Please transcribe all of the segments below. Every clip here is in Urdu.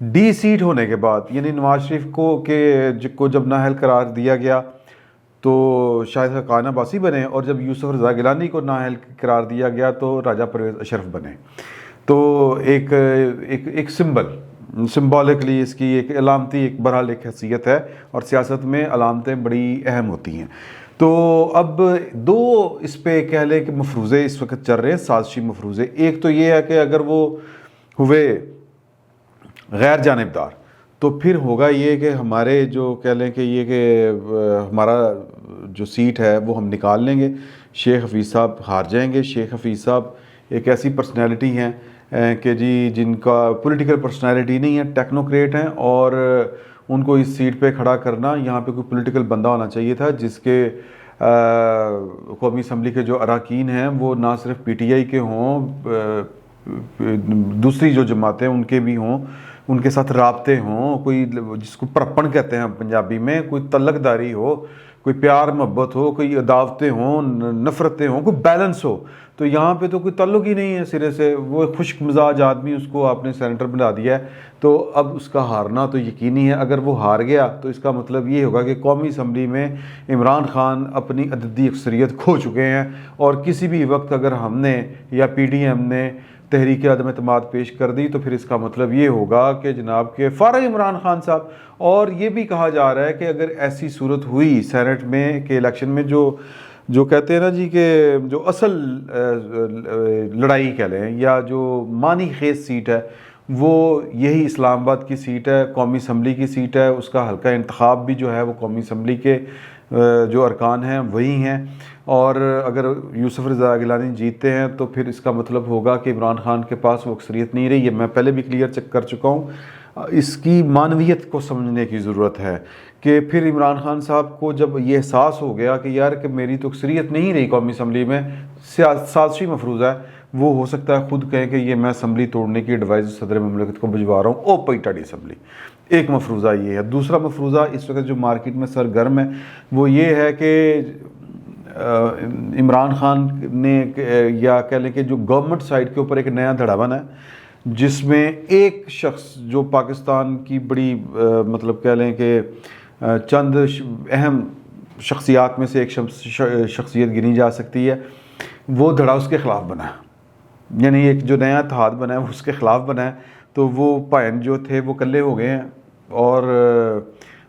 ڈی سیٹ ہونے کے بعد یعنی نواز شریف کو جب نااہل قرار دیا گیا تو شاہد حقان عباسی بنے، اور جب یوسف رضا گیلانی کو نااہل قرار دیا گیا تو راجہ پرویز اشرف بنے. تو ایک سمبولکلی اس کی ایک علامتی ایک بہرحال ایک حیثیت ہے، اور سیاست میں علامتیں بڑی اہم ہوتی ہیں. تو اب دو اس پہ کہہ لیں کہ مفروضے اس وقت چل رہے ہیں، سازشی مفروضے. ایک تو یہ ہے کہ اگر وہ ہوئے غیر جانبدار تو پھر ہوگا یہ کہ ہمارے جو کہہ لیں کہ یہ کہ ہمارا جو سیٹ ہے وہ ہم نکال لیں گے، شیخ حفیظ صاحب ہار جائیں گے. شیخ حفیظ صاحب ایک ایسی پرسنالٹی ہیں کہ جی جن کا پولیٹیکل پرسنالٹی نہیں ہے، ٹیکنوکریٹ ہیں، اور ان کو اس سیٹ پہ کھڑا کرنا، یہاں پہ کوئی پولیٹیکل بندہ ہونا چاہیے تھا جس کے قومی اسمبلی کے جو اراکین ہیں وہ نہ صرف پی ٹی آئی کے ہوں، دوسری جو جماعتیں ان کے بھی ہوں، ان کے ساتھ رابطے ہوں، کوئی جس کو پرپن کہتے ہیں پنجابی میں، کوئی تعلق داری ہو، کوئی پیار محبت ہو، کوئی عداوتیں ہوں، نفرتیں ہوں، کوئی بیلنس ہو. تو یہاں پہ تو کوئی تعلق ہی نہیں ہے سرے سے. وہ خشک مزاج آدمی، اس کو آپ نے سینیٹر بنا دیا ہے، تو اب اس کا ہارنا تو یقینی ہے. اگر وہ ہار گیا تو اس کا مطلب یہ ہوگا کہ قومی اسمبلی میں عمران خان اپنی عددی اکثریت کھو چکے ہیں، اور کسی بھی وقت اگر ہم نے یا پی ڈی ایم نے تحریک عدم اعتماد پیش کر دی تو پھر اس کا مطلب یہ ہوگا کہ جناب کے فارغ عمران خان صاحب. اور یہ بھی کہا جا رہا ہے کہ اگر ایسی صورت ہوئی سینٹ میں کہ الیکشن میں جو کہتے ہیں نا جی کہ جو اصل لڑائی کہہ لیں یا جو معنی خیز سیٹ ہے وہ یہی اسلام آباد کی سیٹ ہے، قومی اسمبلی کی سیٹ ہے. اس کا حلقہ انتخاب بھی جو ہے وہ قومی اسمبلی کے جو ارکان ہیں وہی ہیں. اور اگر یوسف رضا گیلانی جیتتے ہیں تو پھر اس کا مطلب ہوگا کہ عمران خان کے پاس وہ اکثریت نہیں رہی ہے. میں پہلے بھی کلیئر چیک کر چکا ہوں. اس کی معنویت کو سمجھنے کی ضرورت ہے کہ پھر عمران خان صاحب کو جب یہ احساس ہو گیا کہ یار کہ میری تو اکثریت نہیں رہی قومی اسمبلی میں، سازشی مفروضہ ہے، وہ ہو سکتا ہے خود کہیں کہ یہ میں اسمبلی توڑنے کی ایڈوائز صدر مملکت کو بھجوا رہا ہوں، او پیٹاڑی اسمبلی. ایک مفروضہ یہ ہے. دوسرا مفروضہ اس وقت جو مارکیٹ میں سرگرم ہے وہ یہ ہے کہ عمران خان نے یا کہہ لیں کہ جو گورنمنٹ سائڈ کے اوپر ایک نیا دھڑا بنا ہے جس میں ایک شخص جو پاکستان کی بڑی مطلب کہہ لیں کہ چند اہم شخصیات میں سے ایک شخصیت گنی جا سکتی ہے، وہ دھڑا اس کے خلاف بنا ہے. یعنی ایک جو نیا اتحاد بنا ہے وہ اس کے خلاف بنا ہے. تو وہ پائن جو تھے وہ کلے ہو گئے ہیں، اور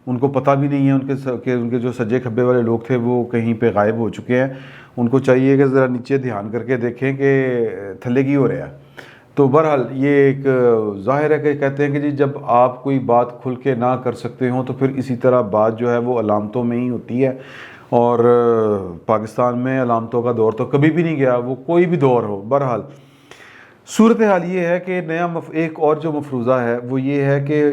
ان کو پتہ بھی نہیں ہے کہ ان کے جو سجے کھبے والے لوگ تھے وہ کہیں پہ غائب ہو چکے ہیں. ان کو چاہیے کہ ذرا نیچے دھیان کر کے دیکھیں کہ تھلے کی ہو رہا ہے. تو بہرحال یہ ایک ظاہر ہے کہ کہتے ہیں کہ جی جب آپ کوئی بات کھل کے نہ کر سکتے ہوں تو پھر اسی طرح بات جو ہے وہ علامتوں میں ہی ہوتی ہے. اور پاکستان میں علامتوں کا دور تو کبھی بھی نہیں گیا، وہ کوئی بھی دور ہو. بہرحال صورتحال یہ ہے کہ ایک اور جو مفروضہ ہے وہ یہ ہے کہ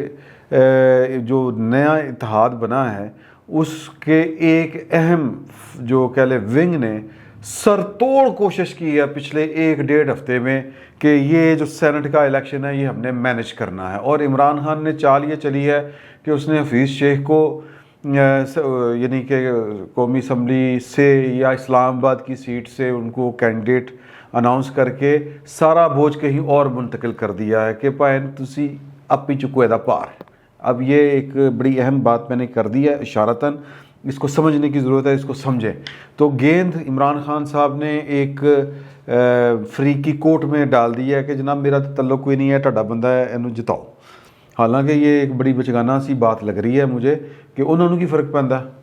جو نیا اتحاد بنا ہے اس کے ایک اہم جو کہہ لیں ونگ نے سر توڑ کوشش کی ہے پچھلے 1-1.5 ہفتے میں کہ یہ جو سینٹ کا الیکشن ہے یہ ہم نے مینج کرنا ہے. اور عمران خان نے چال یہ چلی ہے کہ اس نے حفیظ شیخ کو یعنی کہ قومی اسمبلی سے یا اسلام آباد کی سیٹ سے ان کو کینڈیڈیٹ اناؤنس کر کے سارا بوجھ کہیں اور منتقل کر دیا ہے کہ پائن تسی اب بھی چکو دا پار. اب یہ ایک بڑی اہم بات میں نے کر دی ہے اشارتاً، اس کو سمجھنے کی ضرورت ہے، اس کو سمجھیں. تو گیند عمران خان صاحب نے ایک فریقی کورٹ میں ڈال دیا ہے کہ جناب میرا تعلق کوئی نہیں ہے، ٹھڈا بندہ ہے، اینو جتاؤ. حالانکہ یہ ایک بڑی بچگانہ سی بات لگ رہی ہے مجھے کہ انہوں کی فرق پہنتا ہے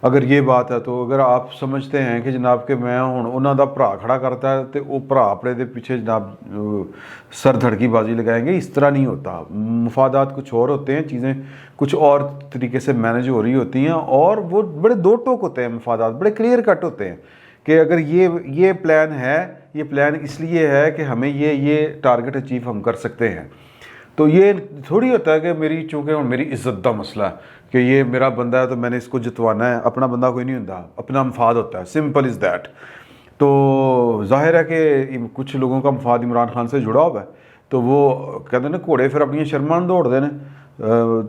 اگر یہ بات ہے. تو اگر آپ سمجھتے ہیں کہ جناب کہ میں ہوں انہوں دا بھرا کھڑا کرتا ہے تو وہ بھرا اپنے دے پیچھے جناب سر دھڑکی بازی لگائیں گے، اس طرح نہیں ہوتا. مفادات کچھ اور ہوتے ہیں، چیزیں کچھ اور طریقے سے مینج ہو رہی ہوتی ہیں، اور وہ بڑے دو ٹوک ہوتے ہیں. مفادات بڑے کلیئر کٹ ہوتے ہیں کہ اگر یہ پلان ہے، یہ پلان اس لیے ہے کہ ہمیں یہ ٹارگٹ اچیو ہم کر سکتے ہیں. تو یہ تھوڑی ہوتا ہے کہ میری چونکہ میری عزت دا مسئلہ ہے کہ یہ میرا بندہ ہے تو میں نے اس کو جتوانا ہے. اپنا بندہ کوئی نہیں ہوتا، اپنا مفاد ہوتا ہے، سمپل از دیٹ. تو ظاہر ہے کہ کچھ لوگوں کا مفاد عمران خان سے جڑا ہوا ہے، تو وہ کہتے ہیں نا گھوڑے پھر اپنی شرمان دوڑ دے.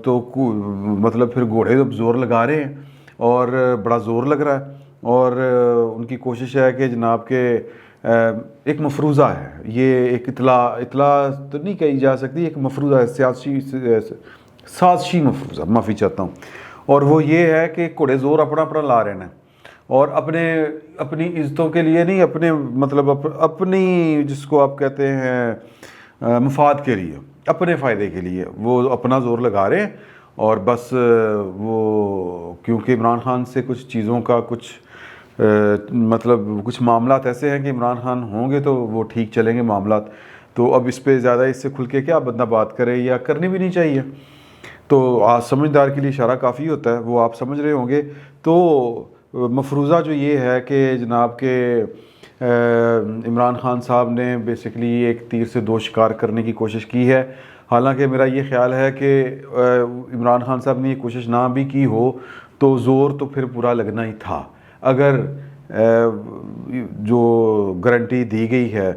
تو مطلب پھر گھوڑے زور لگا رہے ہیں اور بڑا زور لگ رہا ہے، اور ان کی کوشش ہے کہ جناب کے ایک مفروضہ ہے، یہ ایک اطلاع تو نہیں کہی جا سکتی، ایک مفروضہ ہے، سازشی مفروضہ، معافی چاہتا ہوں، اور وہ یہ ہے کہ گھوڑے زور اپنا اپنا لا رہے ہیں، اور اپنی عزتوں کے لیے نہیں، اپنے مطلب اپنی جس کو آپ کہتے ہیں مفاد کے لیے، اپنے فائدے کے لیے وہ اپنا زور لگا رہے ہیں، اور بس وہ کیونکہ عمران خان سے کچھ چیزوں کا مطلب کچھ معاملات ایسے ہیں کہ عمران خان ہوں گے تو وہ ٹھیک چلیں گے معاملات، تو اب اس پہ زیادہ اس سے کھل کے کیا بندہ بات کرے، یا کرنی بھی نہیں چاہیے، تو سمجھدار کے لیے اشارہ کافی ہوتا ہے، وہ آپ سمجھ رہے ہوں گے۔ تو مفروضہ جو یہ ہے کہ جناب کے عمران خان صاحب نے بیسیکلی ایک تیر سے دو شکار کرنے کی کوشش کی ہے، حالانکہ میرا یہ خیال ہے کہ عمران خان صاحب نے یہ کوشش نہ بھی کی ہو تو زور تو پھر پورا لگنا ہی تھا، اگر جو گارنٹی دی گئی ہے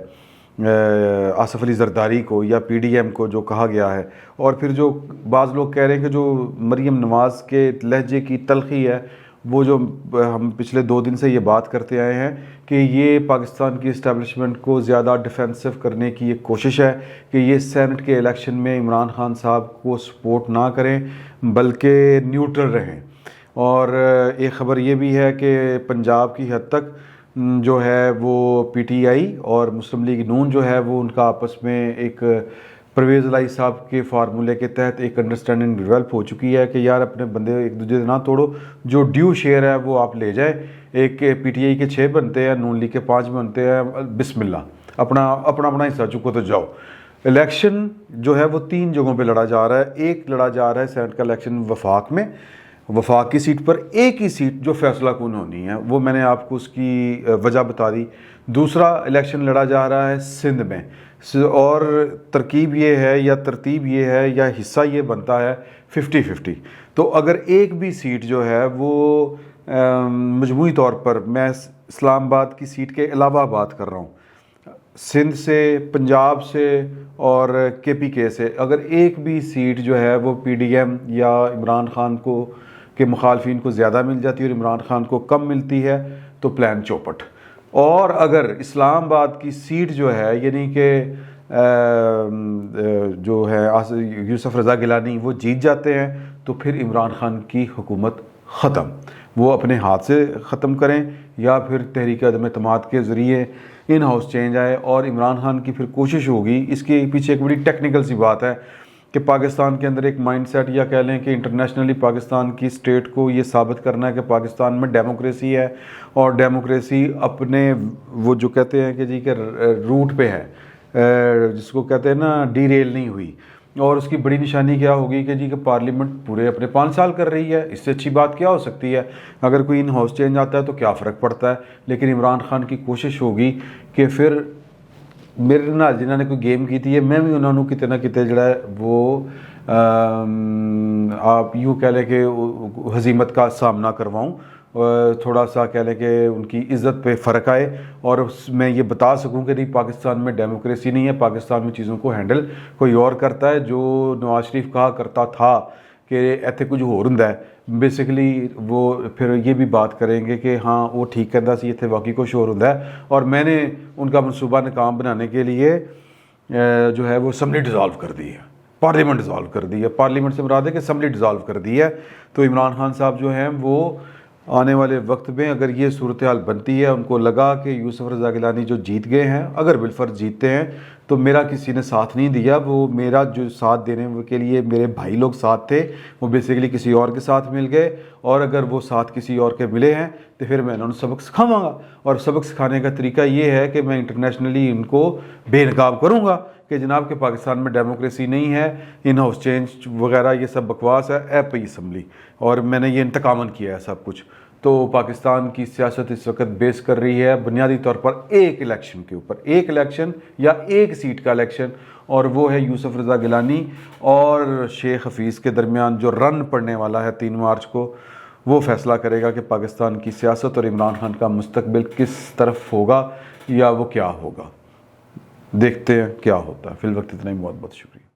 آصف علی زرداری کو یا پی ڈی ایم کو جو کہا گیا ہے، اور پھر جو بعض لوگ کہہ رہے ہیں کہ جو مریم نواز کے لہجے کی تلخی ہے، وہ جو ہم پچھلے 2 دن سے یہ بات کرتے آئے ہیں کہ یہ پاکستان کی اسٹیبلشمنٹ کو زیادہ ڈیفینسو کرنے کی ایک کوشش ہے کہ یہ سینٹ کے الیکشن میں عمران خان صاحب کو سپورٹ نہ کریں بلکہ نیوٹرل رہیں، اور ایک خبر یہ بھی ہے کہ پنجاب کی حد تک جو ہے وہ پی ٹی آئی اور مسلم لیگ نون جو ہے وہ ان کا آپس میں ایک پرویز الہی صاحب کے فارمولے کے تحت ایک انڈرسٹینڈنگ ڈیولپ ہو چکی ہے کہ یار اپنے بندے ایک دوسرے سے نہ توڑو، جو ڈیو شیئر ہے وہ آپ لے جائیں، ایک پی ٹی آئی کے 6 بنتے ہیں، نون لیگ کے 5 بنتے ہیں، بسم اللہ اپنا حصہ چکو تو جاؤ۔ الیکشن جو ہے وہ 3 جگہوں پہ لڑا جا رہا ہے، ایک لڑا جا رہا ہے سینٹ کا الیکشن وفاق میں، وفاق کی سیٹ پر ایک ہی سیٹ جو فیصلہ کن ہونی ہے، وہ میں نے آپ کو اس کی وجہ بتا دی۔ دوسرا الیکشن لڑا جا رہا ہے سندھ میں، اور ترتیب یہ ہے یا حصہ یہ بنتا ہے 50-50، تو اگر ایک بھی سیٹ جو ہے وہ مجموعی طور پر، میں اسلام آباد کی سیٹ کے علاوہ بات کر رہا ہوں، سندھ سے، پنجاب سے اور کے پی کے سے، اگر ایک بھی سیٹ جو ہے وہ پی ڈی ایم یا عمران خان کو کے مخالفین کو زیادہ مل جاتی ہے اور عمران خان کو کم ملتی ہے تو پلان چوپٹ، اور اگر اسلام آباد کی سیٹ جو ہے یعنی کہ جو ہے یوسف رضا گیلانی وہ جیت جاتے ہیں تو پھر عمران خان کی حکومت ختم، وہ اپنے ہاتھ سے ختم کریں یا پھر تحریک عدم اعتماد کے ذریعے ان ہاؤس چینج آئے، اور عمران خان کی پھر کوشش ہوگی، اس کے پیچھے ایک بڑی ٹیکنیکل سی بات ہے کہ پاکستان کے اندر ایک مائنڈ سیٹ، یا کہہ لیں کہ انٹرنیشنلی پاکستان کی اسٹیٹ کو یہ ثابت کرنا ہے کہ پاکستان میں ڈیموکریسی ہے، اور ڈیموکریسی اپنے وہ جو کہتے ہیں کہ جی کہ روٹ پہ ہے، جس کو کہتے ہیں نا ڈی ریل نہیں ہوئی، اور اس کی بڑی نشانی کیا ہوگی کہ جی کہ پارلیمنٹ پورے اپنے 5 سال کر رہی ہے، اس سے اچھی بات کیا ہو سکتی ہے، اگر کوئی ان ہاؤس چینج آتا ہے تو کیا فرق پڑتا ہے، لیکن عمران خان کی کوشش ہوگی کہ پھر میرے نال جنہوں نے کوئی گیم کی تھی ہے، میں بھی انہوں نے کتے نہ کتے جڑا ہے وہ آپ یوں کہہ لیں کہ ہزیمت کا سامنا کرواؤں، تھوڑا سا کہہ لیں کہ ان کی عزت پہ فرق آئے، اور میں یہ بتا سکوں کہ نہیں پاکستان میں ڈیموکریسی نہیں ہے، پاکستان میں چیزوں کو ہینڈل کوئی اور کرتا ہے، جو نواز شریف کہا کرتا تھا کہ ایتھے کچھ ہور ہوندا ہے، بیسیکلی وہ پھر یہ بھی بات کریں گے کہ ہاں وہ ٹھیک کہندا سی ایتھے واقعی کچھ ہور ہوندا ہے، اور میں نے ان کا منصوبہ ناکام بنانے کے لیے جو ہے وہ اسمبلی ڈیزالو کر دی ہے، پارلیمنٹ ڈیزالو کر دی ہے، پارلیمنٹ سے مراد ہے کہ اسمبلی ڈیزالو کر دی ہے، تو عمران خان صاحب جو ہیں وہ آنے والے وقت میں اگر یہ صورتحال بنتی ہے، ان کو لگا کہ یوسف رضا گیلانی جو جیت گئے ہیں، اگر بالفرض جیتتے ہیں تو میرا کسی نے ساتھ نہیں دیا، وہ میرا جو ساتھ دینے کے لیے میرے بھائی لوگ ساتھ تھے وہ بیسیکلی کسی اور کے ساتھ مل گئے، اور اگر وہ ساتھ کسی اور کے ملے ہیں تو پھر میں انہوں نے سبق سکھاواں گا، اور سبق سکھانے کا طریقہ یہ ہے کہ میں انٹرنیشنلی ان کو بے نقاب کروں گا کہ جناب کہ پاکستان میں ڈیموکریسی نہیں ہے، ان ہاؤس چینج وغیرہ یہ سب بکواس ہے، اے پی اسمبلی، اور میں نے یہ انتقاماً کیا ہے سب کچھ۔ تو پاکستان کی سیاست اس وقت بیس کر رہی ہے بنیادی طور پر ایک الیکشن کے اوپر، ایک الیکشن یا ایک سیٹ کا الیکشن، اور وہ ہے یوسف رضا گیلانی اور شیخ حفیظ کے درمیان جو رن پڑنے والا ہے 3 مارچ کو، وہ فیصلہ کرے گا کہ پاکستان کی سیاست اور عمران خان کا مستقبل کس طرف ہوگا یا وہ کیا ہوگا۔ دیکھتے ہیں کیا ہوتا ہے، فی الوقت اتنا ہی، بہت بہت شکریہ۔